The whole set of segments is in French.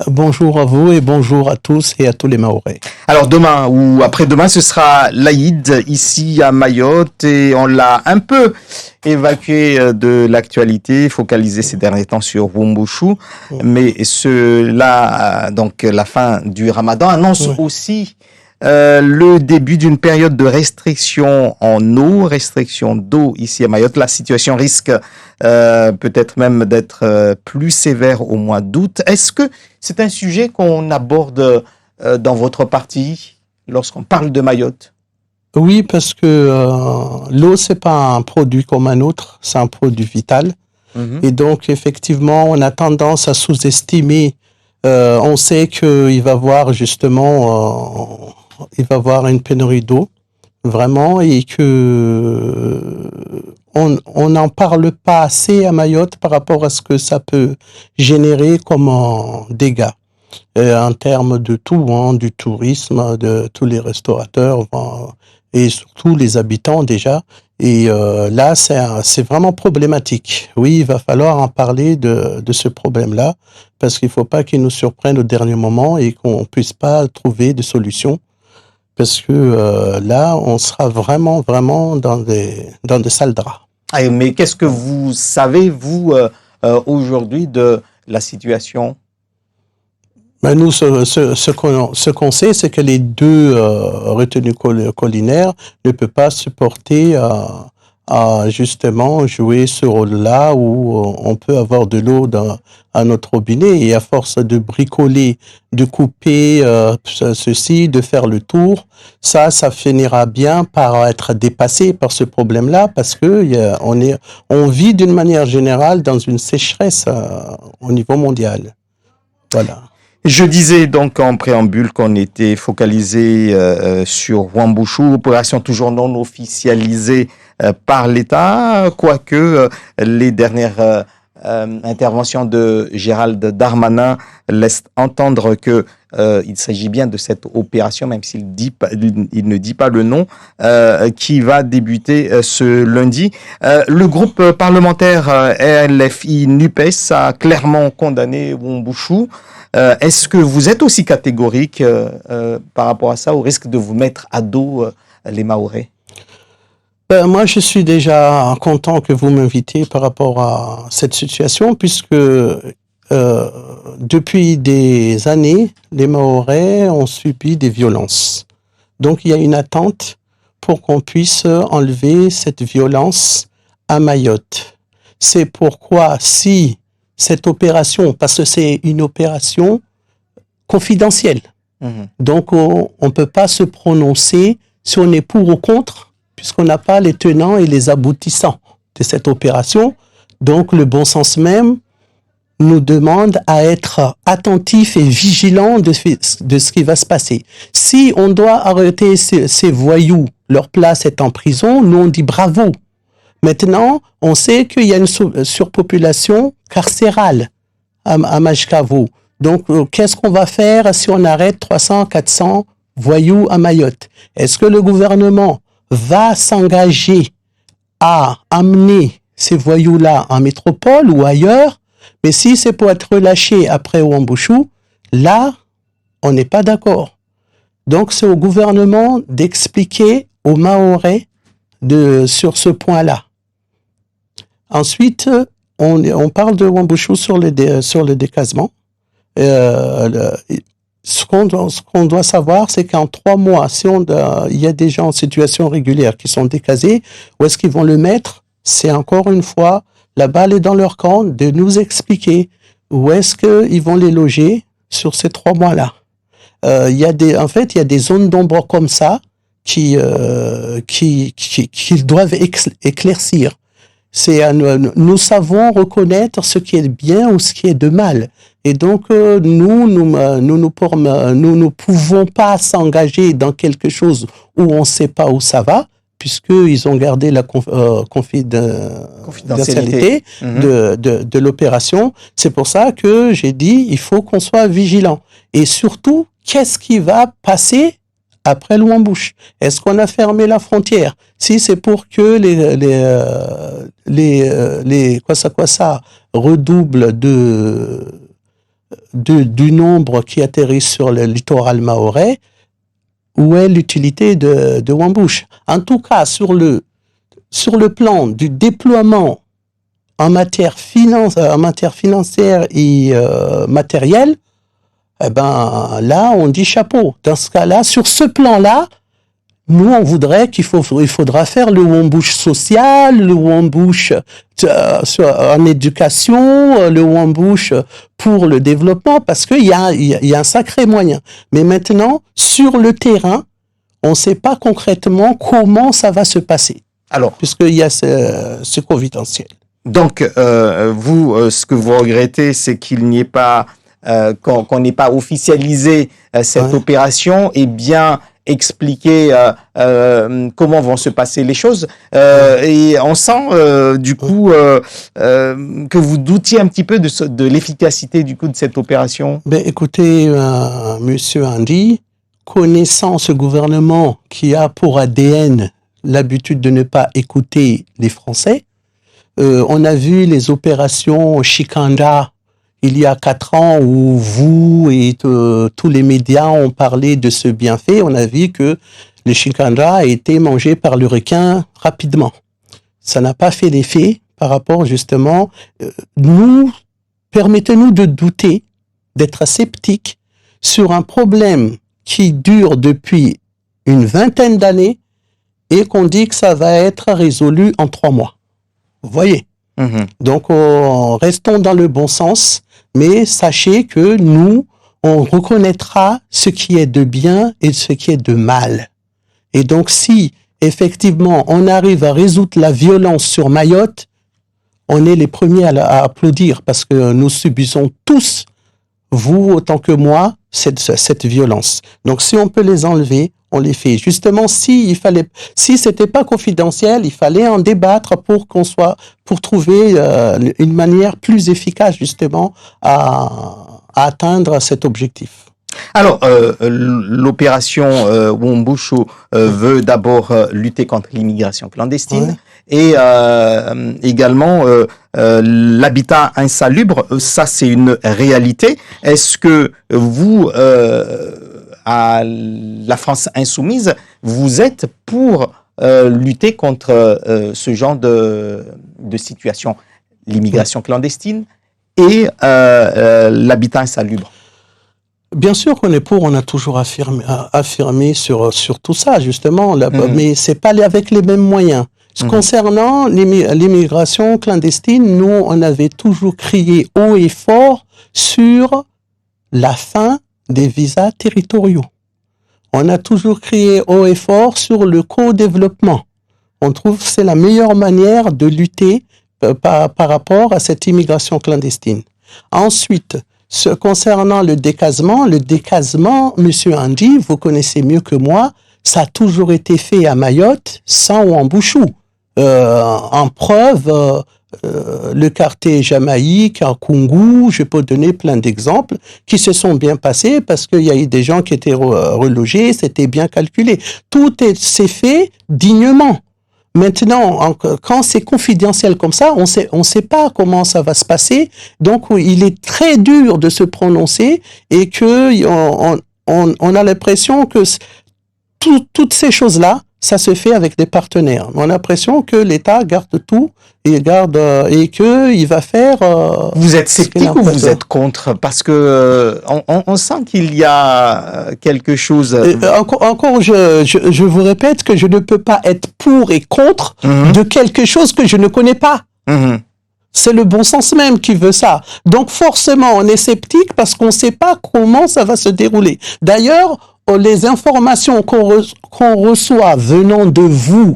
Bonjour à vous et bonjour à tous et à tous les Mahorais. Alors demain ou après-demain, ce sera l'Aïd ici à Mayotte et on l'a un peu évacué de l'actualité, focalisé ces derniers temps sur Wumbushu. Mais donc la fin du Ramadan annonce aussi le début d'une période de restriction en eau, restriction d'eau ici à Mayotte. La situation risque peut-être même d'être plus sévère au mois d'août. Est-ce que c'est un sujet qu'on aborde dans votre parti lorsqu'on parle de Mayotte? Oui, parce que l'eau, c'est pas un produit comme un autre, c'est un produit vital. Et donc, effectivement, on a tendance à sous-estimer. On sait qu'il va y avoir justement, il va y avoir une pénurie d'eau, vraiment, et que on n'en parle pas assez à Mayotte par rapport à ce que ça peut générer comme dégâts. En termes de tout, du tourisme, de tous les restaurateurs et surtout les habitants déjà. Et là, c'est vraiment problématique. Oui, il va falloir en parler de ce problème-là parce qu'il ne faut pas qu'il nous surprenne au dernier moment et qu'on ne puisse pas trouver de solution. Parce que là, on sera vraiment dans des sales draps. Ah, mais qu'est-ce que vous savez, vous, aujourd'hui de la situation? Ben nous, ce qu'on sait, c'est que les deux retenues collinaires ne peuvent pas supporter à justement jouer ce rôle-là où on peut avoir de l'eau à notre robinet et à force de bricoler, de couper ceci, de faire le tour, ça finira bien par être dépassé par ce problème-là parce que on vit d'une manière générale dans une sécheresse au niveau mondial. Voilà. Je disais donc en préambule qu'on était focalisé sur Wumbushu, opération toujours non officialisée par l'État, quoique les dernières interventions de Gérald Darmanin laissent entendre que il s'agit bien de cette opération, même s'il il ne dit pas le nom, qui va débuter ce lundi. Le groupe parlementaire RLFI-NUPES a clairement condamné Wumbushu. Est-ce que vous êtes aussi catégorique par rapport à ça, au risque de vous mettre à dos les Mahorais? Moi, je suis déjà content que vous m'invitez par rapport à cette situation, puisque depuis des années, les Mahorais ont subi des violences. Donc, il y a une attente pour qu'on puisse enlever cette violence à Mayotte. C'est pourquoi, si cette opération, parce que c'est une opération confidentielle, donc on ne peut pas se prononcer si on est pour ou contre, puisqu'on n'a pas les tenants et les aboutissants de cette opération. Donc, le bon sens même nous demande à être attentifs et vigilants de ce qui va se passer. Si on doit arrêter ces voyous, leur place est en prison, nous on dit bravo. Maintenant, on sait qu'il y a une surpopulation carcérale à Majkavo. Donc, qu'est-ce qu'on va faire si on arrête 300, 400 voyous à Mayotte? Est-ce que le gouvernement va s'engager à amener ces voyous-là en métropole ou ailleurs? Mais si c'est pour être relâché après Wumbushu, là, on n'est pas d'accord. Donc, c'est au gouvernement d'expliquer aux Mahorais sur ce point-là. Ensuite, on parle de Wumbushu sur le décasement. Ce qu'on doit savoir, c'est qu'en 3 mois, si il y a des gens en situation régulière qui sont décasés, où est-ce qu'ils vont le mettre? C'est encore une fois, la balle est dans leur camp de nous expliquer où est-ce qu'ils vont les loger sur ces 3 mois-là. Il y a des zones d'ombre comme ça qui doivent éclaircir. Nous savons reconnaître ce qui est bien ou ce qui est de mal. Et donc, nous ne pouvons pas s'engager dans quelque chose où on ne sait pas où ça va, puisqu'ils ont gardé la confidentialité de l'opération. C'est pour ça que j'ai dit, il faut qu'on soit vigilant. Et surtout, qu'est-ce qui va passer après le Wumbushu? Est-ce qu'on a fermé la frontière? Si c'est pour que les redoublent du nombre qui atterrit sur le littoral mahorais, où est l'utilité de Wambouche? En tout cas, sur le plan du déploiement en matière financière et matérielle, eh ben là, on dit chapeau. Dans ce cas-là, sur ce plan-là, nous, on voudrait il faudra faire le Wambouche social, le Wambouche en éducation, le Wambouche pour le développement, parce qu'il y a un sacré moyen. Mais maintenant, sur le terrain, on ne sait pas concrètement comment ça va se passer. Alors, puisqu'il y a ce confidentiel. Donc, vous, ce que vous regrettez, c'est qu'il n'y ait pas, qu'on n'ait pas officialisé cette opération et bien expliquer comment vont se passer les choses. Et on sent du coup que vous doutiez un petit peu de l'efficacité du coup de cette opération. Ben, écoutez, Monsieur Andy, connaissant ce gouvernement qui a pour ADN l'habitude de ne pas écouter les Français, on a vu les opérations Shikanda il y a 4 ans où vous et tous les médias ont parlé de ce bienfait. On a vu que le Shikanda a été mangé par le requin rapidement. Ça n'a pas fait l'effet par rapport justement. Permettez-nous de douter, d'être sceptiques sur un problème qui dure depuis une vingtaine d'années et qu'on dit que ça va être résolu en 3 mois. Vous voyez? Donc, restons dans le bon sens, mais sachez que nous, on reconnaîtra ce qui est de bien et ce qui est de mal. Et donc, si, effectivement, on arrive à résoudre la violence sur Mayotte, on est les premiers à applaudir parce que nous subissons tous, vous autant que moi, cette violence. Donc, si on peut les enlever, on les fait. Justement, si c'était pas confidentiel, il fallait en débattre pour trouver une manière plus efficace, justement, à atteindre cet objectif. Alors, l'opération Wambouche veut d'abord lutter contre l'immigration clandestine et également l'habitat insalubre. Ça, c'est une réalité. Est-ce que vous, à la France insoumise, vous êtes pour lutter contre ce genre de situation, l'immigration clandestine et l'habitat insalubre? Bien sûr qu'on est pour, on a toujours affirmé sur tout ça, justement, mais c'est pas avec les mêmes moyens. Concernant l'immigration clandestine, nous, on avait toujours crié haut et fort sur la fin des visas territoriaux. On a toujours crié haut et fort sur le co-développement. On trouve que c'est la meilleure manière de lutter par rapport à cette immigration clandestine. Ensuite, concernant le décasement, Monsieur Andy, vous connaissez mieux que moi, ça a toujours été fait à Mayotte sans Wambouchou. En preuve, le quartier Jamaïque, à Koungou, je peux donner plein d'exemples qui se sont bien passés parce qu'il y a eu des gens qui étaient relogés, c'était bien calculé. Tout s'est fait dignement. Maintenant, quand c'est confidentiel comme ça, on sait pas comment ça va se passer. Donc, il est très dur de se prononcer et que on a l'impression que toutes ces choses-là, ça se fait avec des partenaires. On a l'impression que l'État garde tout et que il va faire. Vous êtes sceptique ou vous êtes contre? Parce que on sent qu'il y a quelque chose. Encore, je vous répète que je ne peux pas être pour et contre de quelque chose que je ne connais pas. C'est le bon sens même qui veut ça. Donc forcément, on est sceptique parce qu'on ne sait pas comment ça va se dérouler. D'ailleurs, les informations qu'on reçoit venant de vous,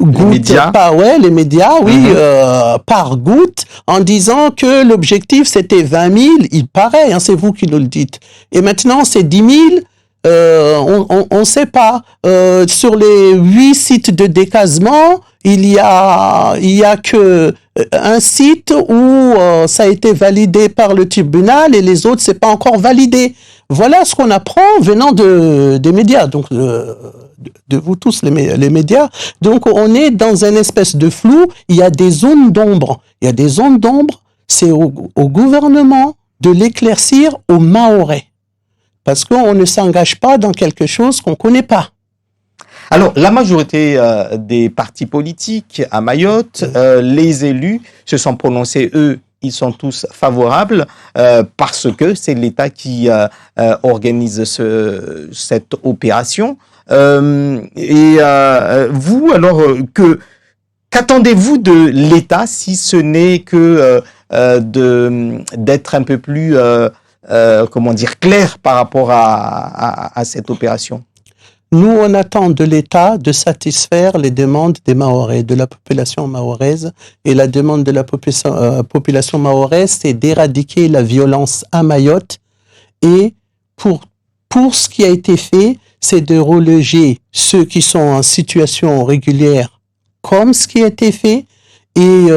les médias, par goutte, en disant que l'objectif c'était 20 000, il paraît, c'est vous qui nous le dites. Et maintenant c'est 10 000, on ne sait pas. Sur les 8 sites de décasement, il y a que un site où ça a été validé par le tribunal et les autres c'est pas encore validé. Voilà ce qu'on apprend venant des médias, donc de vous tous les médias. Donc on est dans une espèce de flou. Il y a des zones d'ombre. C'est au gouvernement de l'éclaircir aux Mahorais. Parce qu'on ne s'engage pas dans quelque chose qu'on ne connaît pas. Alors, la majorité des partis politiques à Mayotte, les élus se sont prononcés, eux, ils sont tous favorables parce que c'est l'État qui organise cette opération. Vous, alors, qu'attendez-vous de l'État si ce n'est que d'être un peu plus, comment dire, clair par rapport à cette opération? Nous, on attend de l'État de satisfaire les demandes des Mahorais, de la population mahoraise. Et la demande de la population mahoraise, c'est d'éradiquer la violence à Mayotte. Et pour ce qui a été fait, c'est de reloger ceux qui sont en situation régulière comme ce qui a été fait. Et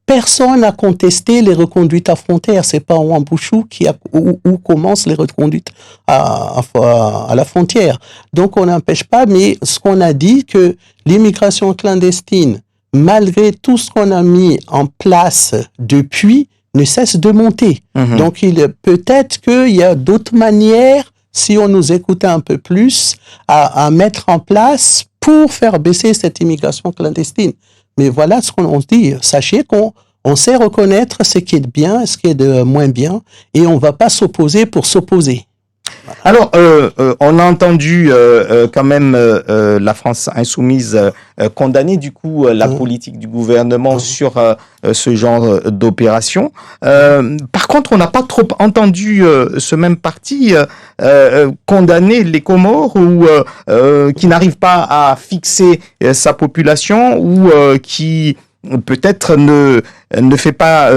personne n'a contesté les reconduites à frontières. C'est pas Wambouchou où commencent les reconduites à la frontière. Donc on n'empêche pas, mais ce qu'on a dit que l'immigration clandestine, malgré tout ce qu'on a mis en place depuis, ne cesse de monter. Donc peut-être qu'il y a d'autres manières, si on nous écoutait un peu plus, à mettre en place pour faire baisser cette immigration clandestine. Mais voilà ce qu'on dit. Sachez qu'on sait reconnaître ce qui est de bien et ce qui est de moins bien, et on ne va pas s'opposer pour s'opposer. Alors, on a entendu quand même la France insoumise condamner du coup la politique du gouvernement sur ce genre d'opération. Par contre, on n'a pas trop entendu ce même parti condamner les Comores ou qui n'arrive pas à fixer sa population ou qui peut-être ne fait pas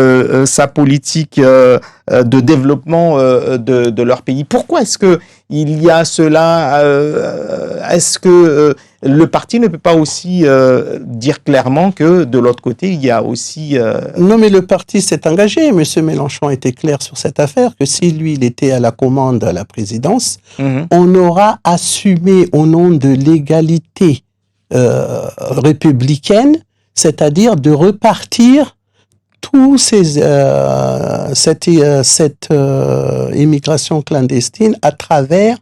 sa politique de développement de leur pays. Pourquoi est-ce que il y a cela? Est-ce que le parti ne peut pas aussi dire clairement que de l'autre côté, il y a aussi... Non, mais le parti s'est engagé. M. Mélenchon était clair sur cette affaire, que si lui, il était à la commande à la présidence, on aura assumé au nom de l'égalité républicaine, c'est-à-dire de repartir cette immigration clandestine à travers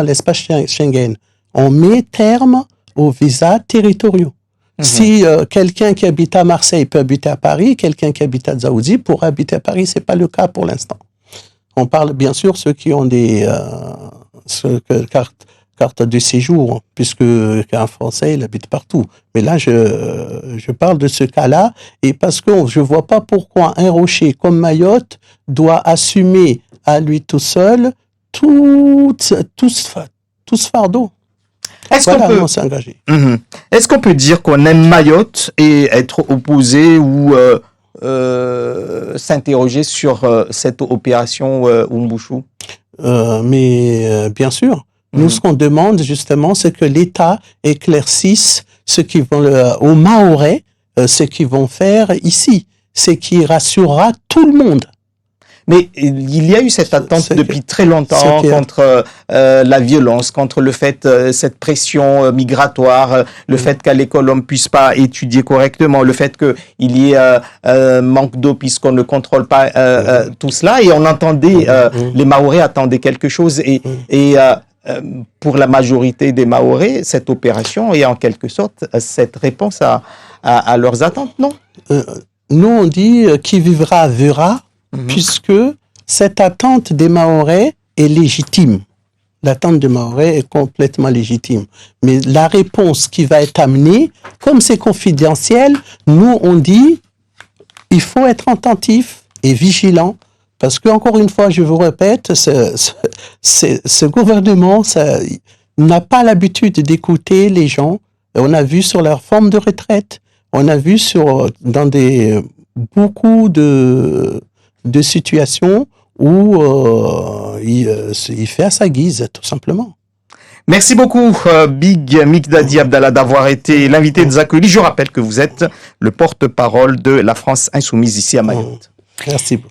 l'espace Schengen. On met terme aux visas territoriaux. Si quelqu'un qui habite à Marseille peut habiter à Paris, quelqu'un qui habite à Dzaoudzi pourra habiter à Paris, c'est pas le cas pour l'instant. On parle bien sûr ceux qui ont des carte de séjour, puisque un Français, il habite partout. Mais là, je parle de ce cas-là, et parce que je vois pas pourquoi un rocher comme Mayotte doit assumer à lui tout seul tout ce fardeau. Est-ce qu'on peut dire qu'on aime Mayotte et être opposé ou s'interroger sur cette opération Wumbushu? Mais bien sûr. Nous, ce qu'on demande, justement, c'est que l'État éclaircisse aux Mahorais, ce qu'ils vont faire ici. Ce qui rassurera tout le monde. Mais il y a eu cette attente depuis très longtemps contre la violence, contre le fait, cette pression migratoire, le fait qu'à l'école on ne puisse pas étudier correctement, le fait qu'il y ait manque d'eau puisqu'on ne contrôle pas tout cela. Et on entendait, les Mahorais attendaient quelque chose et pour la majorité des Mahorais, cette opération est en quelque sorte cette réponse à leurs attentes, non? Nous, on dit qui vivra verra, puisque cette attente des Mahorais est légitime. L'attente des Mahorais est complètement légitime. Mais la réponse qui va être amenée, comme c'est confidentiel, nous, on dit il faut être attentif et vigilant. Parce que, encore une fois, je vous répète, ce gouvernement n'a pas l'habitude d'écouter les gens. On a vu sur leur forme de retraite, on a vu dans beaucoup de situations où il fait à sa guise, tout simplement. Merci beaucoup, Big Mikdadi Abdallah, d'avoir été l'invité de Zakoli. Je rappelle que vous êtes le porte-parole de la France Insoumise ici à Mayotte. Merci beaucoup.